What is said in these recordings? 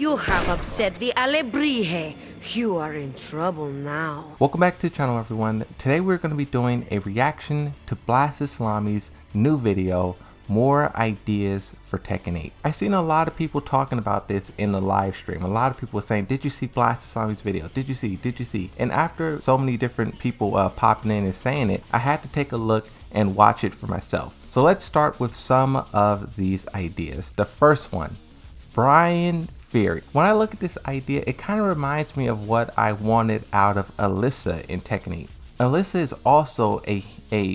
You have upset the Alebrije. You are in trouble now. Welcome back to the channel, everyone. Today we're going to be doing a reaction to Blast Islami's new video, More Ideas for Tekken 8. I've seen a lot of people talking about this in the live stream. A lot of people were saying, did you see Blast Islami's video? Did you see? And after so many different people popping in and saying it, I had to take a look and watch it for myself. So let's start with some of these ideas. The first one, Brian Fury. When I look at this idea, it kind of reminds me of what I wanted out of Alyssa in Tekken 8. Alyssa is also a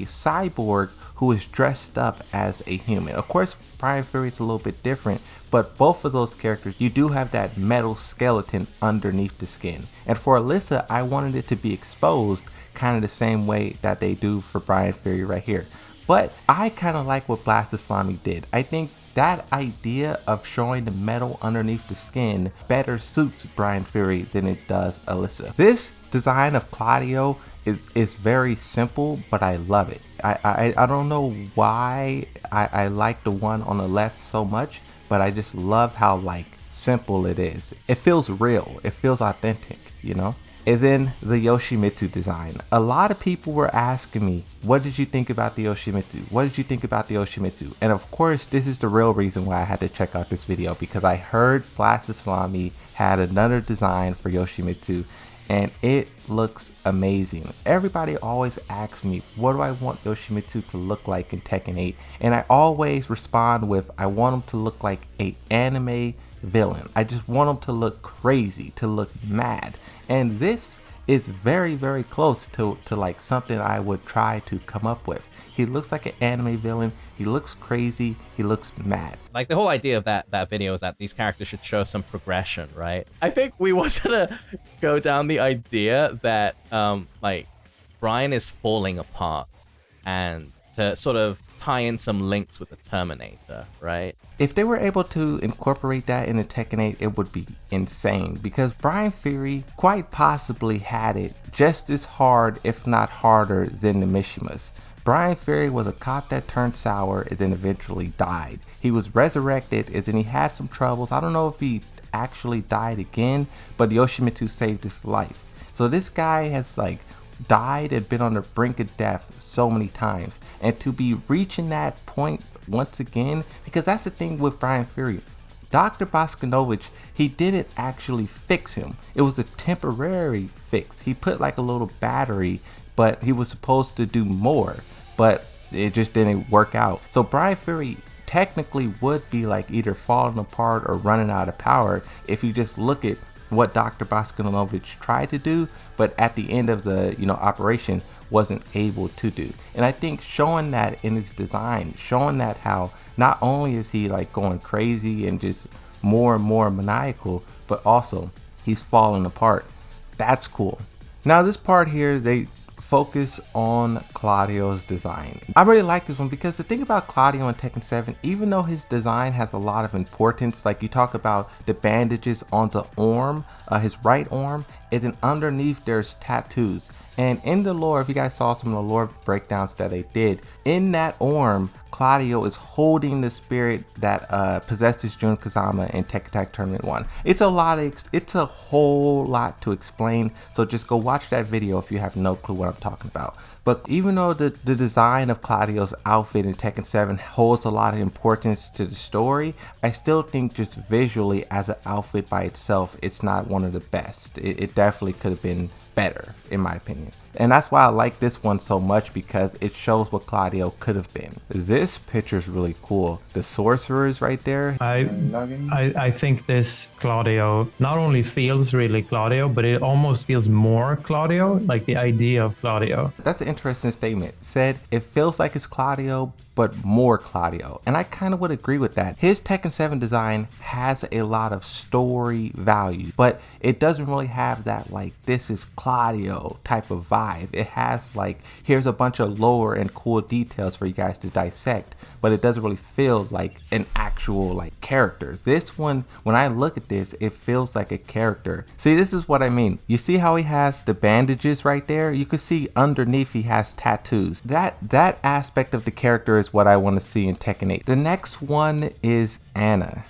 cyborg who is dressed up as a human. Of course, Brian Fury is a little bit different, but both of those characters, you do have that metal skeleton underneath the skin. And for Alyssa, I wanted it to be exposed kind of the same way that they do for Brian Fury right here. But I kind of like what Blast Islami did. I think that idea of showing the metal underneath the skin better suits Brian Fury than it does Alyssa. This design of Claudio is very simple, but I love it. I don't know why I like the one on the left so much, but I just love how like simple it is. It feels real. It feels authentic, you know? And then the Yoshimitsu design. A lot of people were asking me, what did you think about the Yoshimitsu? What did you think about the Yoshimitsu? And of course, this is the real reason why I had to check out this video, because I heard Blast Islami had another design for Yoshimitsu and it looks amazing. Everybody always asks me, what do I want Yoshimitsu to look like in Tekken 8? And I always respond with, I want him to look like an anime villain. I just want him to look crazy, to look mad. And this is very close to like something I would try to come up with. He looks like an anime villain. He looks crazy. He looks mad. Like the whole idea of that video is that these characters should show some progression, right? I think we wanted to go down the idea that like Brian is falling apart, and to sort of tie in some links with the Terminator, right? If they were able to incorporate that into Tekken 8, it would be insane, because Brian Fury quite possibly had it just as hard, if not harder, than the Mishimas. Brian Fury was a cop that turned sour and then eventually died. He was resurrected and then he had some troubles. I don't know if he actually died again, but Yoshimitsu saved his life. So this guy has like died and been on the brink of death so many times, and to be reaching that point once again, because that's the thing with Brian Fury, Dr. Boskanovich, he didn't actually fix him. It was a temporary fix. He put like a little battery, but he was supposed to do more, but it just didn't work out. So Brian Fury technically would be like either falling apart or running out of power if you just look at what Dr. Boskanovich tried to do, but at the end of the operation wasn't able to do. And I think showing that in his design, showing that how not only is he like going crazy and just more and more maniacal, but also he's falling apart. That's cool. Now this part here, they focus on Claudio's design. I really like this one because the thing about Claudio in Tekken 7, even though his design has a lot of importance, like you talk about the bandages on the arm, his right arm, and then underneath there's tattoos. And in the lore, if you guys saw some of the lore breakdowns that they did, in that arm, Claudio is holding the spirit that possesses Jun Kazama in Tekken Tag Tournament 1. It's a whole lot to explain, so just go watch that video if you have no clue what I'm talking about. But even though the design of Claudio's outfit in Tekken 7 holds a lot of importance to the story, I still think just visually as an outfit by itself, it's not one of the best. It definitely could have been better, in my opinion. And that's why I like this one so much, because it shows what Claudio could have been. This picture is really cool. The sorcerers right there. I think this Claudio not only feels really Claudio, but it almost feels more Claudio, like the idea of Claudio. That's an interesting statement. Said it feels like it's Claudio, but more Claudio. And I kind of would agree with that. His Tekken 7 design has a lot of story value, but it doesn't really have that like this is Claudio type of vibe. It has like, here's a bunch of lore and cool details for you guys to dissect, but it doesn't really feel like an actual like character. This one, when I look at this, it feels like a character. See, this is what I mean. You see how he has the bandages right there? You can see underneath he has tattoos. That aspect of the character is what I want to see in Tekken 8. The next one is Anna.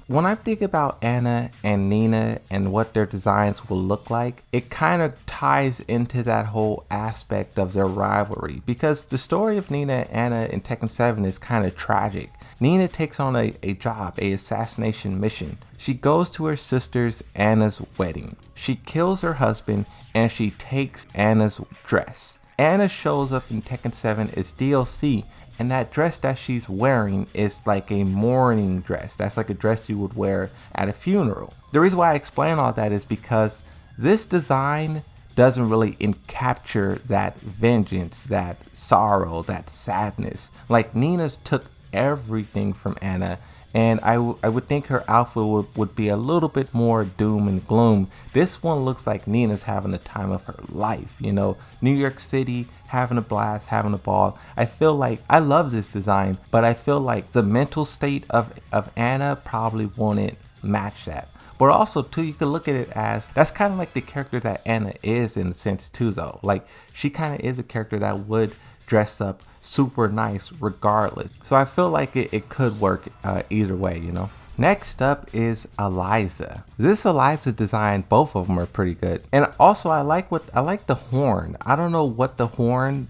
When I think about Anna and Nina and what their designs will look like, it kind of ties into that whole aspect of their rivalry, because the story of Nina and Anna in Tekken 7 is kind of tragic. Nina takes on a job, a assassination mission. She goes to her sister's Anna's wedding. She kills her husband and she takes Anna's dress. Anna shows up in Tekken 7 as DLC, and that dress that she's wearing is like a mourning dress. That's like a dress you would wear at a funeral. The reason why I explain all that is because this design doesn't really capture that vengeance, that sorrow, that sadness. Like, Nina's took everything from Anna, and I would think her outfit would be a little bit more doom and gloom. This one looks like Nina's having the time of her life, you know, New York City, having a blast, having a ball. I feel like, I love this design, but I feel like the mental state of Anna probably wouldn't match that. But also too, you could look at it as, that's kind of like the character that Anna is in a sense too though. Like, she kind of is a character that would dress up super nice regardless. So I feel like it could work either way, you know. Next up is Eliza. This Eliza design, both of them are pretty good. And also I like the horn. I don't know what the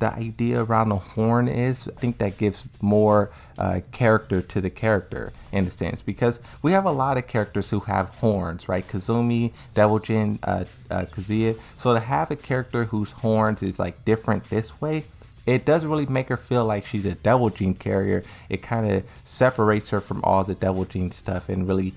idea around the horn is. I think that gives more character to the character in a sense, because we have a lot of characters who have horns, right? Kazumi, Devil Jin, Kazuya. So to have a character whose horns is like different this way, it doesn't really make her feel like she's a Devil Gene carrier. It kind of separates her from all the Devil Gene stuff and really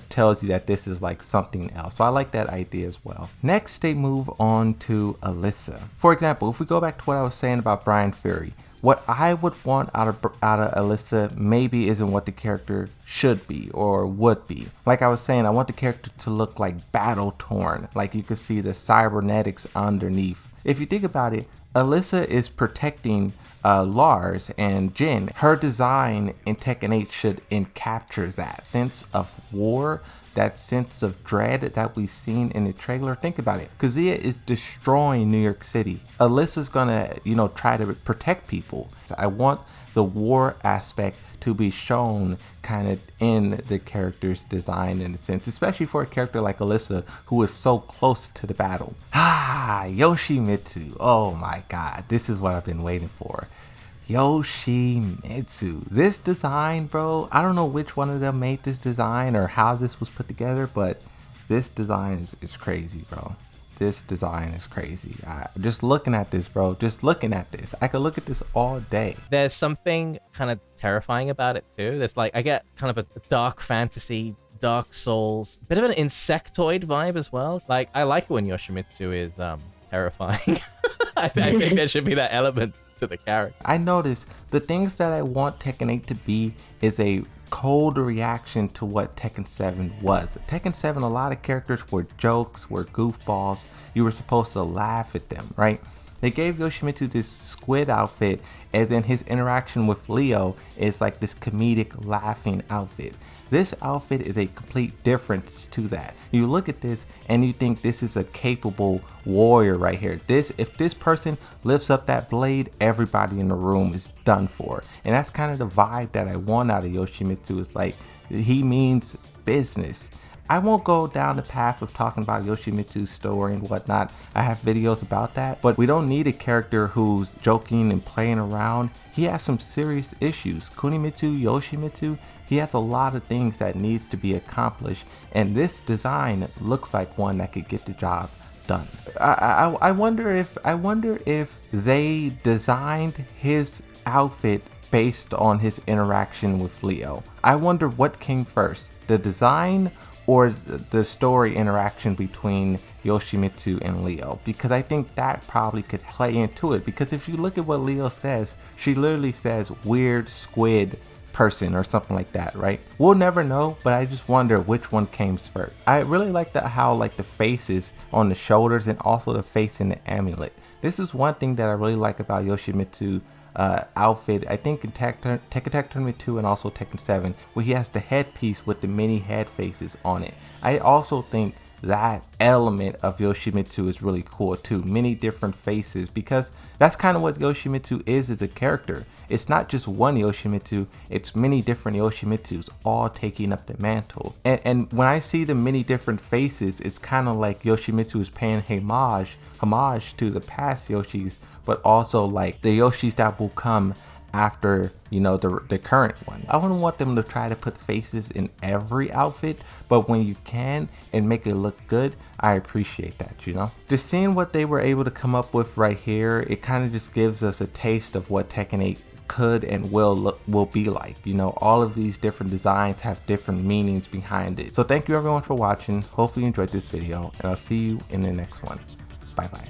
tells you that this is like something else. So I like that idea as well. Next, they move on to Alyssa. For example, if we go back to what I was saying about Brian Fury, what I would want out of Alyssa maybe isn't what the character should be or would be. Like I was saying, I want the character to look like battle torn, like you could see the cybernetics underneath. If you think about it, Alyssa is protecting Lars and Jin. Her design in Tekken 8 should capture that sense of war, that sense of dread that we've seen in the trailer. Think about it. Kazuya is destroying New York City. Alyssa's gonna, try to protect people. So I want the war aspect to be shown kind of in the character's design in a sense, especially for a character like Alyssa who is so close to the battle. Yoshimitsu. Oh my god, this is what I've been waiting for. Yoshimitsu. This design, bro, I don't know which one of them made this design or how this was put together, but this design is crazy, bro. This design is crazy. Just looking at this, bro, just looking at this, I could look at this all day. There's something kind of terrifying about it too. There's like, I get kind of a dark fantasy, Dark Souls, bit of an insectoid vibe as well. Like, I like it when Yoshimitsu is terrifying. I think there should be that element to the character. I noticed the things that I want Tekken 8 to be is a cold reaction to what Tekken 7 was. Tekken 7, a lot of characters were jokes, were goofballs. You were supposed to laugh at them, right? They gave Yoshimitsu this squid outfit, and then his interaction with Leo is like this comedic laughing outfit. This outfit is a complete difference to that. You look at this and you think this is a capable warrior right here. If this person lifts up that blade, everybody in the room is done for. And that's kind of the vibe that I want out of Yoshimitsu. It's like, he means business. I won't go down the path of talking about Yoshimitsu's story and whatnot. I have videos about that, but we don't need a character who's joking and playing around. He has some serious issues. Kunimitsu, Yoshimitsu, he has a lot of things that needs to be accomplished, and this design looks like one that could get the job done. I wonder if they designed his outfit based on his interaction with Leo. I wonder what came first, the design or the story interaction between Yoshimitsu and Leo, because I think that probably could play into it. Because if you look at what Leo says, she literally says weird squid person or something like that, right? We'll never know, but I just wonder which one came first. I really like how like the faces on the shoulders and also the face in the amulet. This is one thing that I really like about Yoshimitsu outfit. I think in Tekken Tournament 2 and also Tekken 7, where he has the headpiece with the many head faces on it. I also think that element of Yoshimitsu is really cool too. Many different faces, because that's kind of what Yoshimitsu is as a character. It's not just one Yoshimitsu, it's many different Yoshimitsus all taking up the mantle. And when I see the many different faces, it's kind of like Yoshimitsu is paying homage to the past Yoshis, but also like the Yoshis that will come after, you know, the current one. I wouldn't want them to try to put faces in every outfit, but when you can and make it look good, I appreciate that, you know. Just seeing what they were able to come up with right here, it kind of just gives us a taste of what Tekken 8 could and will be like. You know, all of these different designs have different meanings behind it. So thank you everyone for watching. Hopefully you enjoyed this video, and I'll see you in the next one. Bye bye.